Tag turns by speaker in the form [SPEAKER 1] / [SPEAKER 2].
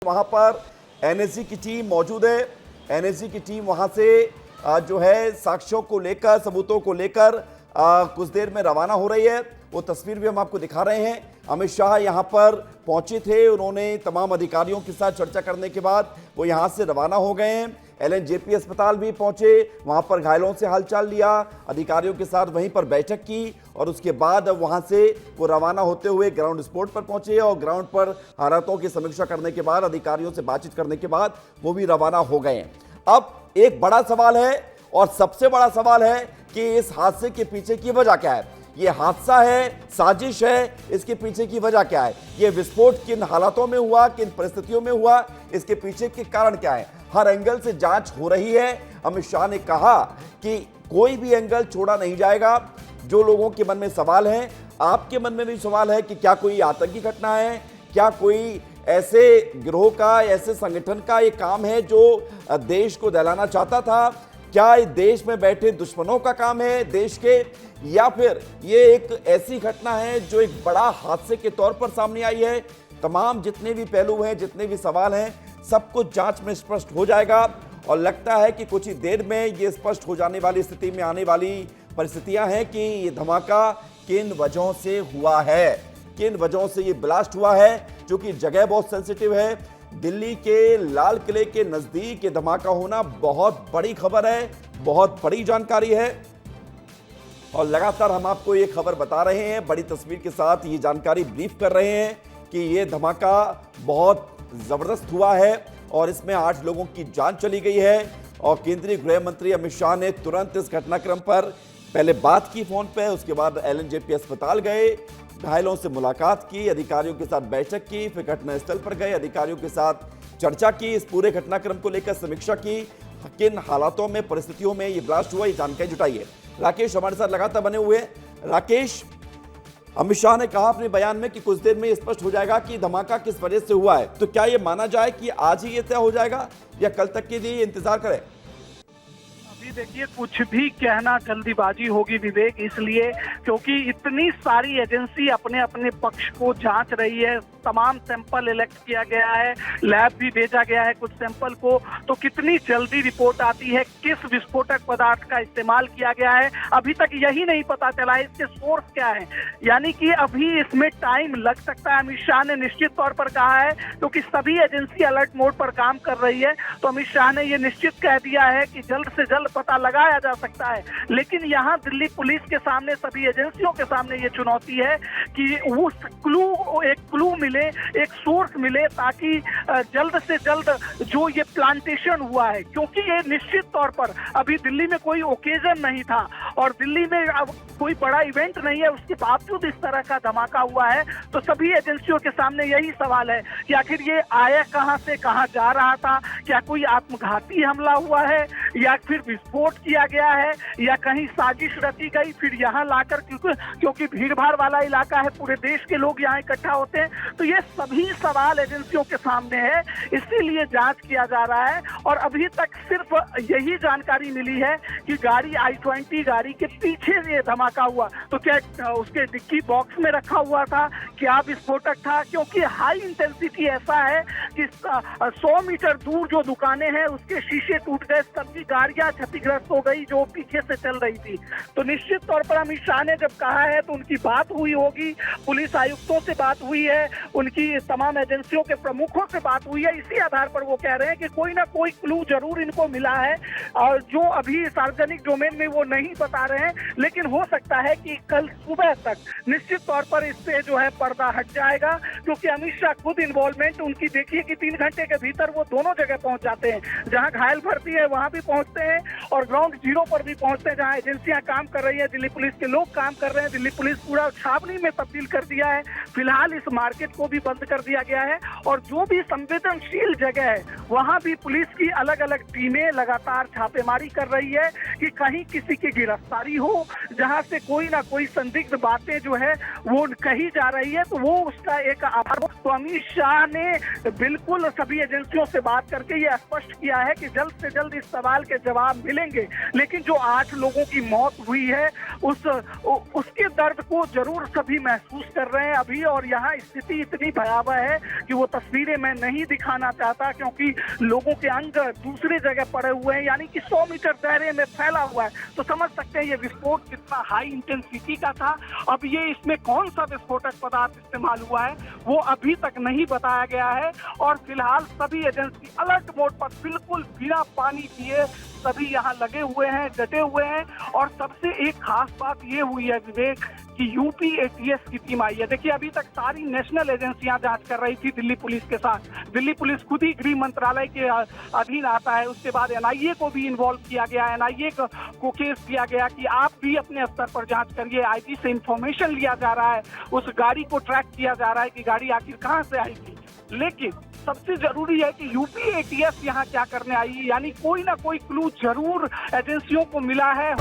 [SPEAKER 1] वहां पर एनएसजी की टीम मौजूद है। एनएसजी की टीम वहां से जो है साक्ष्यों को लेकर, सबूतों को लेकर कुछ देर में रवाना हो रही है। वो तस्वीर भी हम आपको दिखा रहे हैं। अमित शाह यहां पर पहुंचे थे, उन्होंने तमाम अधिकारियों के साथ चर्चा करने के बाद वो यहां से रवाना हो गए हैं। एलएनजेपी अस्पताल भी पहुंचे, वहां पर घायलों से हालचाल लिया, अधिकारियों के साथ वहीं पर बैठक की और उसके बाद वहां से वो रवाना होते हुए ग्राउंड स्पोर्ट पर पहुंचे और ग्राउंड पर हालातों की समीक्षा करने के बाद, अधिकारियों से बातचीत करने के बाद वो भी रवाना हो गए हैं। अब एक बड़ा सवाल है और सबसे बड़ा सवाल है कि इस हादसे के पीछे की वजह क्या है। ये हादसा है, साजिश है, इसके पीछे की वजह क्या है, ये विस्फोट किन हालातों में हुआ, किन परिस्थितियों में हुआ, इसके पीछे के कारण क्या है, हर एंगल से जांच हो रही है। अमित शाह ने कहा कि कोई भी एंगल छोड़ा नहीं जाएगा। जो लोगों के मन में सवाल हैं, आपके मन में भी सवाल है कि क्या कोई आतंकी घटना है, क्या कोई ऐसे गिरोह का, ऐसे संगठन का ये काम है जो देश को दहलाना चाहता था, क्या इस देश में बैठे दुश्मनों का काम है देश के, या फिर ये एक ऐसी घटना है जो एक बड़ा हादसे के तौर पर सामने आई है। तमाम जितने भी पहलू हैं, जितने भी सवाल हैं, सब कुछ जांच में स्पष्ट हो जाएगा और लगता है कि कुछ ही देर में ये स्पष्ट हो जाने वाली स्थिति में आने वाली परिस्थितियां हैं कि ये धमाका किन वजहों से हुआ है, किन वजहों से ये ब्लास्ट हुआ है। क्योंकि जगह बहुत सेंसिटिव है, दिल्ली के लाल किले के नजदीक ये धमाका होना बहुत बड़ी खबर है, बहुत बड़ी जानकारी है और लगातार हम आपको ये खबर बता रहे हैं, बड़ी तस्वीर के साथ ये जानकारी ब्रीफ कर रहे हैं कि ये धमाका बहुत जबरदस्त हुआ है और इसमें 8 लोगों की जान चली गई है। और केंद्रीय गृह मंत्री अमित शाह ने तुरंत इस घटनाक्रम पर पहले बात की फोन पे, उसके बाद एलएनजेपी अस्पताल गए, घायलों से मुलाकात की, अधिकारियों के साथ बैठक की, फिर घटनास्थल पर गए, अधिकारियों के साथ चर्चा की, इस पूरे घटनाक्रम को लेकर समीक्षा की, किन हालातों में, परिस्थितियों में ये ब्लास्ट हुआ, ये जानकारी जुटाई है। राकेश हमारे साथ लगातार बने हुए हैं। राकेश, अमित शाह ने कहा अपने बयान में कि कुछ देर में स्पष्ट हो जाएगा कि धमाका किस वजह से हुआ है, तो क्या ये माना जाए कि आज ही ये तय हो जाएगा या कल तक के लिए इंतजार करें?
[SPEAKER 2] देखिए, कुछ भी कहना जल्दीबाजी होगी विवेक, इसलिए क्योंकि इतनी सारी एजेंसी अपने अपने पक्ष को जांच रही है। तमाम सैंपल इलेक्ट किया गया है, लैब भी भेजा गया है कुछ सैंपल को, तो कितनी जल्दी रिपोर्ट आती है, किस विस्फोटक पदार्थ का इस्तेमाल किया गया है, अभी तक यही नहीं पता चला है, इसके सोर्स क्या है। यानी कि अभी इसमें टाइम लग सकता है। अमित शाह ने निश्चित तौर पर कहा है, क्योंकि सभी एजेंसी अलर्ट मोड पर काम कर रही है, तो अमित शाह ने यह निश्चित कह दिया है कि जल्द से जल्द पता लगाया जा सकता है। लेकिन यहाँ दिल्ली पुलिस के सामने, सभी एजेंसियों के सामने ये चुनौती है कि उस एक क्लू मिले, एक सोर्स मिले, ताकि जल्द से जल्द जो ये प्लांटेशन हुआ है, क्योंकि ये निश्चित तौर पर अभी दिल्ली में कोई ओकेजन नहीं था और दिल्ली में अब कोई बड़ा इवेंट नहीं है, उसके बावजूद इस तरह का धमाका हुआ है। तो सभी एजेंसियों के सामने यही सवाल है कि आखिर ये आया कहां से, कहां जा रहा था, क्या कोई आत्मघाती हमला हुआ है या फिर विस्फोट किया गया है या कहीं साजिश रची गई फिर यहाँ लाकर, क्योंकि भीड़ भाड़ वाला इलाका है, पूरे देश के लोग यहाँ इकट्ठा होते हैं। तो ये सभी सवाल एजेंसियों के सामने है, इसीलिए जांच किया जा रहा है। और अभी तक सिर्फ यही जानकारी मिली है कि गाड़ी i20 गाड़ी के पीछे ये धमाका हुआ, तो क्या उसके डिक्की बॉक्स में रखा हुआ था, क्या विस्फोटक था, क्योंकि हाई इंटेंसिटी ऐसा है कि 100 मीटर दूर जो दुकानें हैं उसके शीशे टूट गए, सभी गाड़ियां क्षतिग्रस्त हो गई जो पीछे से चल रही थी। तो निश्चित तौर पर अमित शाह ने जब कहा है तो उनकी बात हुई होगी, पुलिस आयुक्तों से बात हुई है, उनकी तमाम एजेंसियों के प्रमुखों से बात हुई है। इसी आधार पर वो कह रहे हैं कि कोई ना कोई क्लू जरूर इनको मिला है और जो अभी सार्वजनिक डोमेन में वो नहीं बता रहे हैं, लेकिन हो सकता है कि कल सुबह तक निश्चित तौर पर इससे जो है पर्दा हट जाएगा, क्योंकि अमित शाह खुद इन्वॉल्वमेंट उनकी देखिए कि 3 घंटे के भीतर वो दोनों जगह पहुंच जाते हैं, जहां घायल भर्ती है वहां भी पहुंचते हैं और ग्राउंड जीरो पर भी पहुंचते हैं, जहां एजेंसियां काम कर रही है, दिल्ली पुलिस के लोग काम कर रहे हैं। दिल्ली पुलिस पूरा छावनी में तब्दील कर दिया है, फिलहाल इस मार्केट को भी बंद कर दिया गया है और जो भी संवेदनशील जगह है वहां भी पुलिस की अलग अलग टीमें लगातार छापेमारी कर रही है कि कहीं किसी की गिरफ्तारी हो, जहां से कोई ना कोई संदिग्ध बातें जो है वो कही जा रही है, तो वो उसका एक आधार। तो अमित शाह ने बिल बिल्कुल सभी एजेंसियों से बात करके ये स्पष्ट किया है कि जल्द से जल्द इस सवाल के जवाब मिलेंगे। लेकिन जो 8 लोगों की मौत हुई है उसके दर्द को जरूर सभी महसूस कर रहे हैं अभी, और यहाँ स्थिति इतनी भयावह है कि वो तस्वीरें मैं नहीं दिखाना चाहता, क्योंकि लोगों के अंग दूसरी जगह पड़े हुए हैं, यानी कि 100 मीटर दायरे में फैला हुआ है। तो समझ सकते हैं ये विस्फोट कितना हाई इंटेंसिटी का था। अब ये इसमें कौन सा विस्फोटक पदार्थ इस्तेमाल हुआ है वो अभी तक नहीं बताया गया है, और फिलहाल सभी एजेंसी अलर्ट मोड पर बिल्कुल बिना पानी पिए सभी यहाँ लगे हुए हैं, डटे हुए हैं। और सबसे एक खास बात ये हुई है विवेक कि यूपी एटीएस की टीम आई है। देखिए अभी तक सारी नेशनल एजेंसियां जांच कर रही थी दिल्ली पुलिस के साथ। दिल्ली पुलिस खुद ही गृह मंत्रालय के अधीन आता है। उसके बाद एनआईए को भी इन्वॉल्व किया गया, एनआईए को केस दिया गया कि आप भी अपने स्तर पर जांच करिए। आईजी से इंफॉर्मेशन लिया जा रहा है, उस गाड़ी को ट्रैक किया जा रहा है कि गाड़ी आखिर कहाँ से आई थी। लेकिन सबसे जरूरी है कि यूपी एटीएस यहाँ क्या करने आई, यानी कोई ना कोई क्लू जरूर एजेंसियों को मिला है।